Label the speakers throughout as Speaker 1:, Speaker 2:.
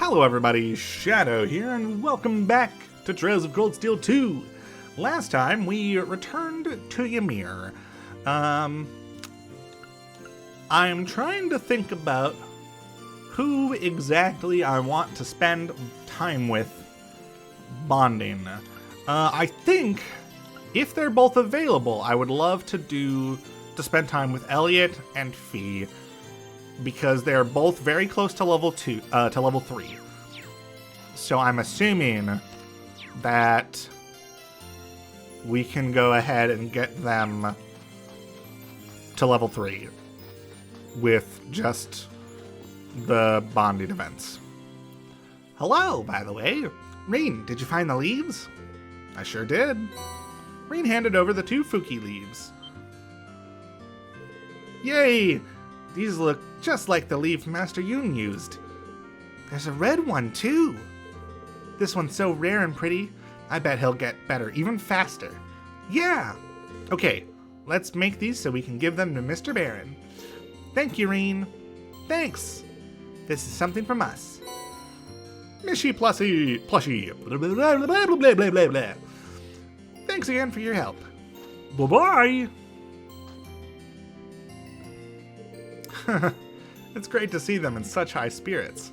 Speaker 1: Hello everybody, Shadow here, and welcome back to Trails of Cold Steel 2. Last time we returned to Ymir. I'm trying to think about who exactly I want to spend time with bonding. I think if they're both available, I would love to spend time with Elliot and Fee, because they're both very close to level 3. So I'm assuming that we can go ahead and get them to level 3 with just the bonding events. Hello, by the way. Reen, did you find the leaves? I sure did. Reen handed over the 2 Fuki leaves. Yay! These look just like the leaf Master Yoon used. There's a red one, too. This one's so rare and pretty, I bet he'll get better even faster. Yeah! Okay, let's make these so we can give them to Mr. Baron. Thank you, Reen. Thanks. This is something from us. Mishy Plushie. Blah, blah, blah, blah, blah, blah, blah. Thanks again for your help. Bye-bye. It's great to see them in such high spirits.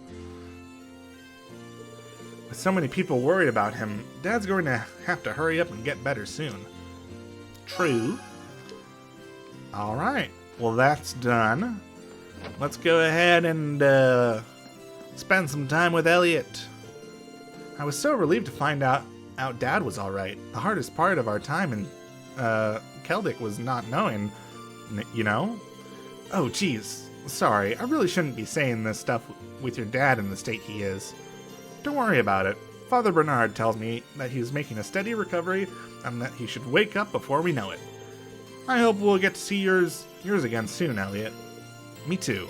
Speaker 1: With so many people worried about him, Dad's going to have to hurry up and get better soon. True. Alright, well that's done. Let's go ahead and spend some time with Elliot. I was so relieved to find out Dad was alright. The hardest part of our time in Keldic was not knowing, you know? Oh, geez. Sorry, I really shouldn't be saying this stuff with your dad in the state he is. Don't worry about it. Father Bernard tells me that he's making a steady recovery and that he should wake up before we know it. I hope we'll get to see yours again soon, Elliot. Me too.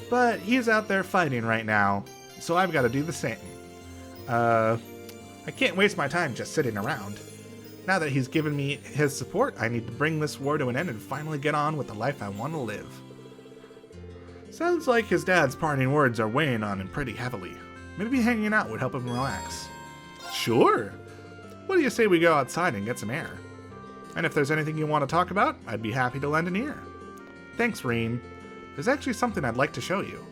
Speaker 1: But he's out there fighting right now, so I've got to do the same. I can't waste my time just sitting around. Now that he's given me his support, I need to bring this war to an end and finally get on with the life I want to live. Sounds like his dad's parting words are weighing on him pretty heavily. Maybe hanging out would help him relax. Sure. What do you say we go outside and get some air? And if there's anything you want to talk about, I'd be happy to lend an ear. Thanks, Reen. There's actually something I'd like to show you.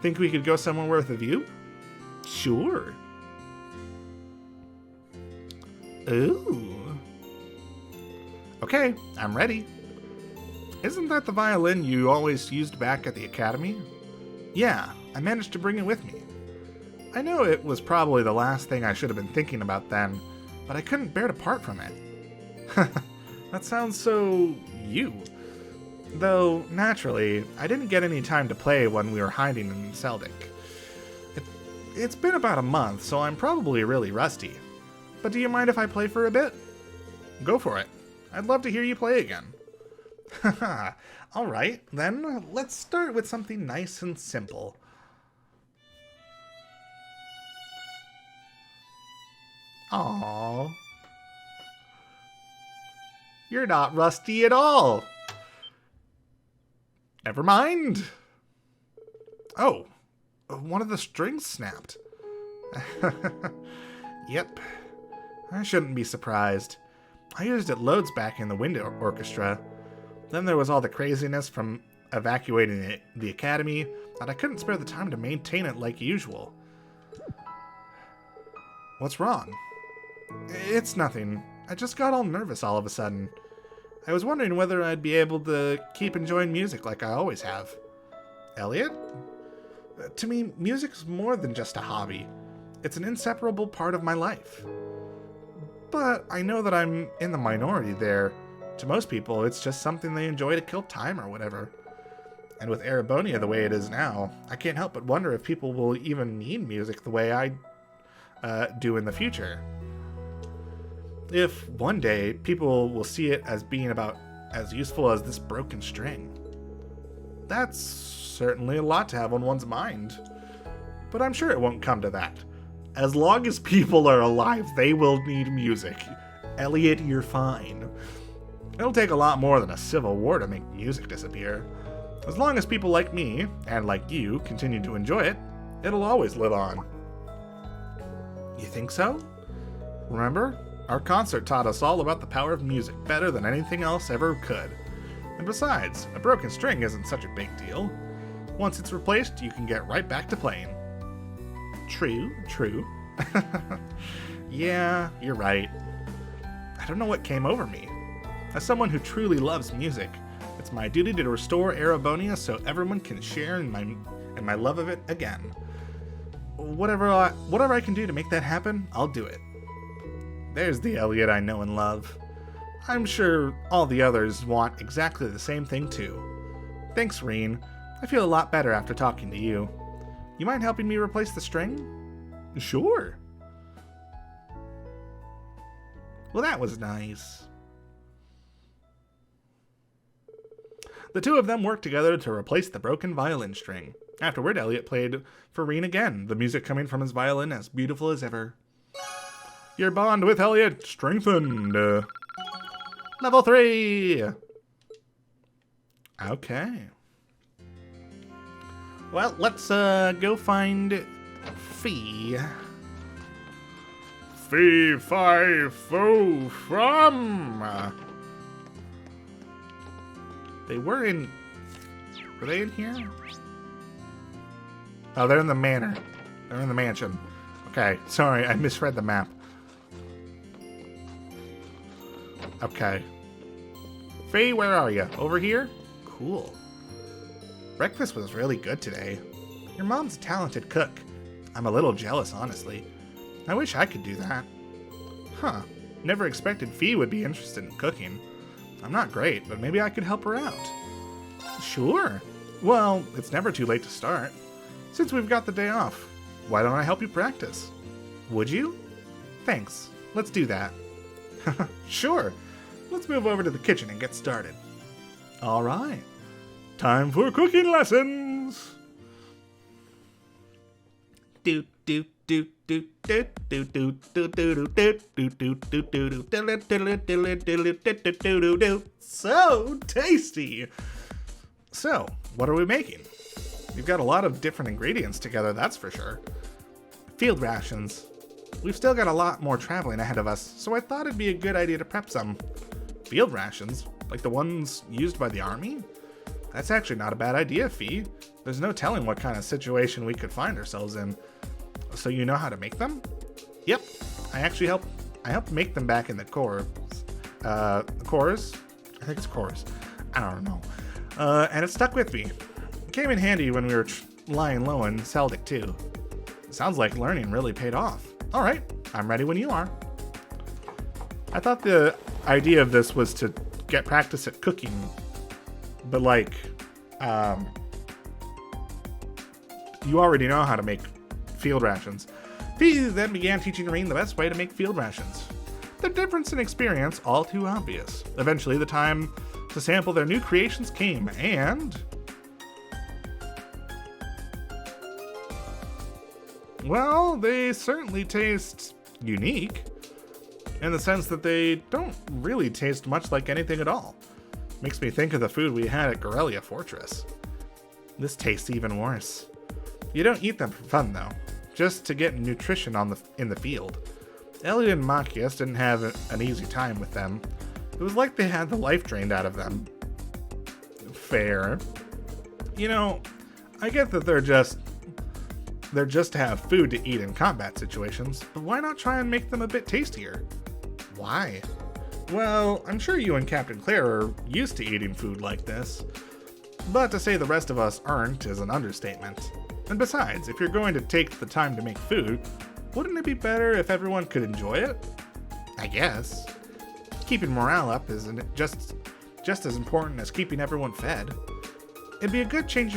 Speaker 1: Think we could go somewhere with a view? Sure. Ooh. Okay, I'm ready. Isn't that the violin you always used back at the academy? Yeah, I managed to bring it with me. I know it was probably the last thing I should have been thinking about then, but I couldn't bear to part from it. That sounds so you. Though, naturally, I didn't get any time to play when we were hiding in Seldic. It's been about a month, so I'm probably really rusty. But do you mind if I play for a bit? Go for it. I'd love to hear you play again. Haha. Alright, then let's start with something nice and simple. Aww. You're not rusty at all. Never mind. Oh, one of the strings snapped. Yep. I shouldn't be surprised. I used it loads back in the wind orchestra. Then there was all the craziness from evacuating the academy that I couldn't spare the time to maintain it like usual. What's wrong? It's nothing. I just got all nervous all of a sudden. I was wondering whether I'd be able to keep enjoying music like I always have. Elliot? To me, music's more than just a hobby. It's an inseparable part of my life. But I know that I'm in the minority there. To most people, it's just something they enjoy to kill time or whatever. And with Erebonia the way it is now, I can't help but wonder if people will even need music the way I do in the future. If one day people will see it as being about as useful as this broken string. That's certainly a lot to have on one's mind. But I'm sure it won't come to that. As long as people are alive, they will need music. Elliot, you're fine. It'll take a lot more than a civil war to make music disappear. As long as people like me, and like you, continue to enjoy it, It'll always live on. You think so? Remember? Our concert taught us all about the power of music better than anything else ever could. And besides, a broken string isn't such a big deal. Once it's replaced, you can get right back to playing. True. Yeah, you're right. I don't know what came over me. As someone who truly loves music, it's my duty to restore Erebonia so everyone can share in my love of it again. Whatever I can do to make that happen, I'll do it. There's the Elliot I know and love. I'm sure all the others want exactly the same thing too. Thanks, Reen. I feel a lot better after talking to you. You mind helping me replace the string? Sure. Well, that was nice. The two of them worked together to replace the broken violin string. Afterward, Elliot played for Reen again, the music coming from his violin as beautiful as ever. Your bond with Elliot strengthened. Level 3! Okay. Well, let's go find Fee. Fee, fi, fo, from. Were they in here? Oh, they're in the manor. They're in the mansion. Okay, sorry, I misread the map. Okay. Fee, where are you? Over here? Cool. Breakfast was really good today. Your mom's a talented cook. I'm a little jealous, honestly. I wish I could do that. Huh. Never expected Fee would be interested in cooking. I'm not great, but maybe I could help her out. Sure. Well, it's never too late to start. Since we've got the day off, why don't I help you practice? Would you? Thanks. Let's do that. Sure. Let's move over to the kitchen and get started. All right. Time for cooking lessons. So tasty. So, what are we making? We've got a lot of different ingredients together, that's for sure. Field rations. We've still got a lot more traveling ahead of us, so I thought it'd be a good idea to prep some. Field rations? Like the ones used by the army? That's actually not a bad idea, Fee. There's no telling what kind of situation we could find ourselves in. So you know how to make them? Yep. I helped make them back in the Corps. Corps? I think it's Corps. I don't know. And it stuck with me. It came in handy when we were lying low in Seldic too. Sounds like learning really paid off. Alright, I'm ready when you are. I thought the idea of this was to get practice at cooking, but like, you already know how to make field rations. Fee then began teaching Reen the best way to make field rations. The difference in experience all too obvious. Eventually, the time to sample their new creations came, and well, they certainly taste unique, in the sense that they don't really taste much like anything at all. Makes me think of the food we had at Gorelia Fortress. This tastes even worse. You don't eat them for fun, though, just to get nutrition in the field. Elliot and Machias didn't have an easy time with them. It was like they had the life drained out of them. Fair. You know, I get that they're just to have food to eat in combat situations, but why not try and make them a bit tastier? Why? Well, I'm sure you and Captain Claire are used to eating food like this, but to say the rest of us aren't is an understatement. And besides, if you're going to take the time to make food, wouldn't it be better if everyone could enjoy it? I guess. Keeping morale up is just as important as keeping everyone fed. It'd be a good chance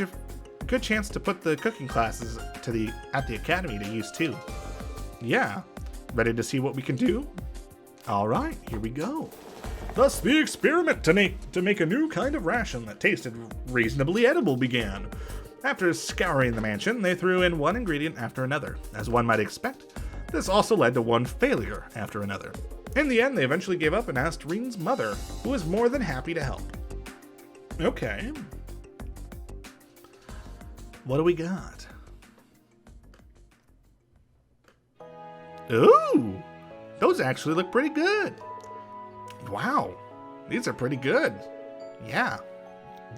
Speaker 1: to put the cooking classes at the academy to use too. Yeah, ready to see what we can do? All right, here we go. Thus, the experiment to make a new kind of ration that tasted reasonably edible began. After scouring the mansion, they threw in one ingredient after another. As one might expect, this also led to one failure after another. In the end, they eventually gave up and asked Reen's mother, who was more than happy to help. Okay. What do we got? Ooh, those actually look pretty good. Wow, these are pretty good. Yeah,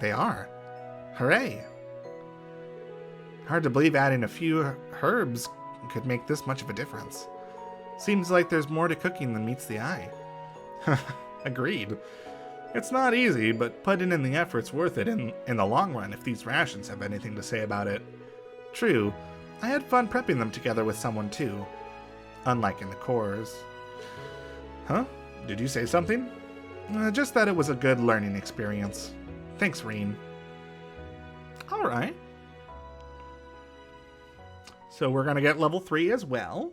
Speaker 1: they are. Hooray. Hard to believe adding a few herbs could make this much of a difference. Seems like there's more to cooking than meets the eye. Agreed. It's not easy, but putting in the effort's worth it in the long run if these rations have anything to say about it. True, I had fun prepping them together with someone too. Unlike in the cores. Huh? Did you say something? Just that it was a good learning experience. Thanks, Reen. Alright. So we're going to get level 3 as well.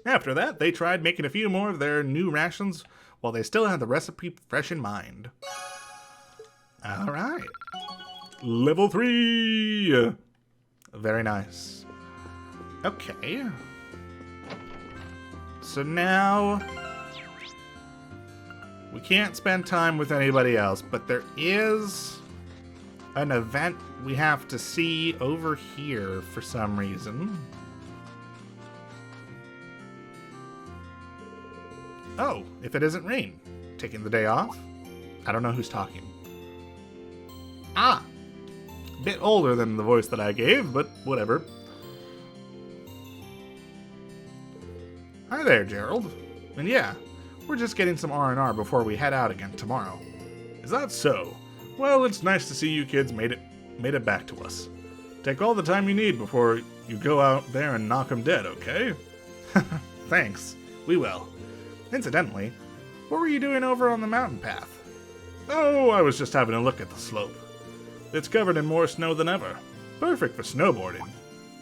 Speaker 1: After that, they tried making a few more of their new rations while they still had the recipe fresh in mind. Alright. Level 3! Very nice. Okay. So now we can't spend time with anybody else, but there is an event we have to see over here for some reason. Oh, if it isn't Rain. Taking the day off? I don't know who's talking. Ah! Bit older than the voice that I gave, but whatever. Hi there, Gerald. And yeah, we're just getting some R&R before we head out again tomorrow. Is that so? Well, it's nice to see you kids made it back to us. Take all the time you need before you go out there and knock 'em dead, okay? Thanks. We will. Incidentally, what were you doing over on the mountain path? Oh, I was just having a look at the slope. It's covered in more snow than ever. Perfect for snowboarding.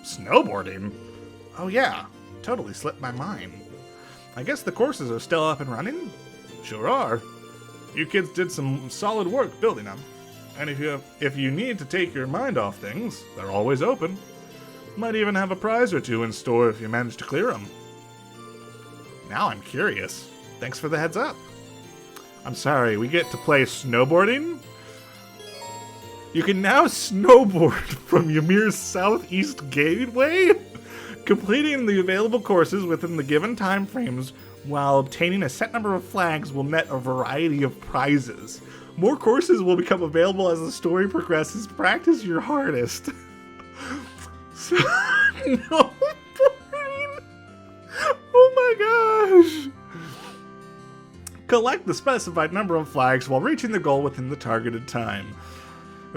Speaker 1: Snowboarding? Oh yeah, totally slipped my mind. I guess the courses are still up and running? Sure are. You kids did some solid work building them. And if you need to take your mind off things, they're always open. Might even have a prize or two in store if you manage to clear them. Now I'm curious. Thanks for the heads up. I'm sorry, we get to play snowboarding? You can now snowboard from Ymir's southeast gateway, completing the available courses within the given time frames while obtaining a set number of flags will net a variety of prizes. More courses will become available as the story progresses. Practice your hardest. Snowboarding? Oh my gosh! Collect the specified number of flags while reaching the goal within the targeted time.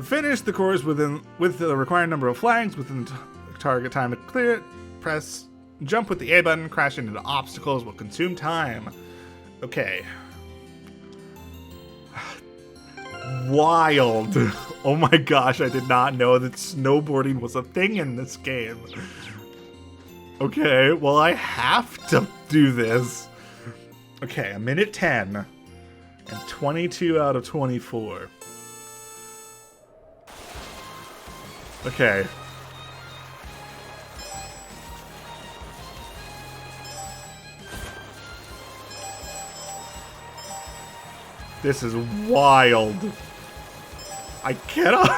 Speaker 1: Finish the course with the required number of flags within the target time to clear it. Press jump with the A button. Crashing into obstacles will consume time. Okay. Wild. Oh my gosh, I did not know that snowboarding was a thing in this game. Okay, well I have to do this. Okay, a minute 10 and 22 out of 24. Okay. This is wild. I cannot.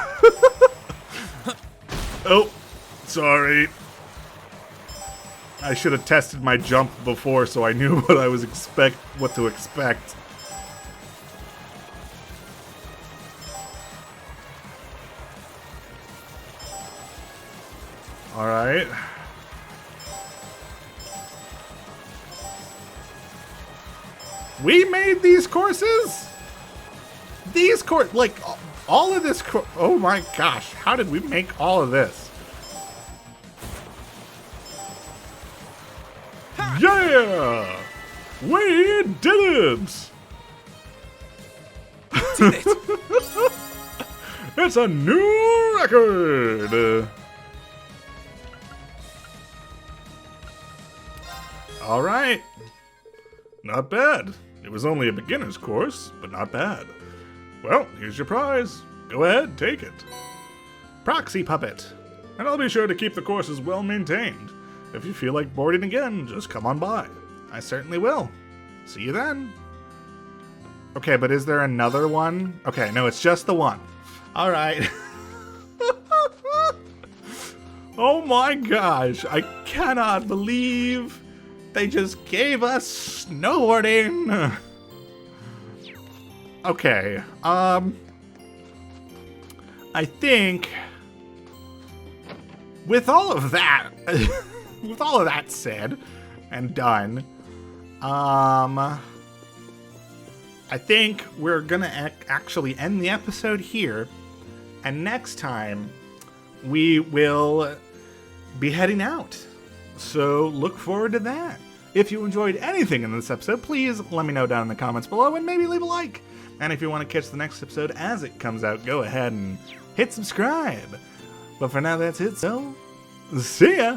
Speaker 1: Oh, sorry. I should have tested my jump before so I knew what to expect. All right. We made these courses? Like, all of this, oh my gosh, how did we make all of this? Yeah! We did it!
Speaker 2: Did it!
Speaker 1: It's a new record! Alright. Not bad. It was only a beginner's course, but not bad. Well, here's your prize. Go ahead, take it. Proxy Puppet. And I'll be sure to keep the courses well maintained. If you feel like boarding again, just come on by. I certainly will. See you then. Okay, but is there another one? Okay, no, it's just the one. Alright. Oh my gosh, I cannot believe they just gave us snowboarding. Okay, I think with all of that, said and done, I think we're gonna actually end the episode here, and next time we will be heading out. So look forward to that. If you enjoyed anything in this episode, please let me know down in the comments below and maybe leave a like. And if you want to catch the next episode as it comes out, go ahead and hit subscribe. But for now, that's it, so see ya!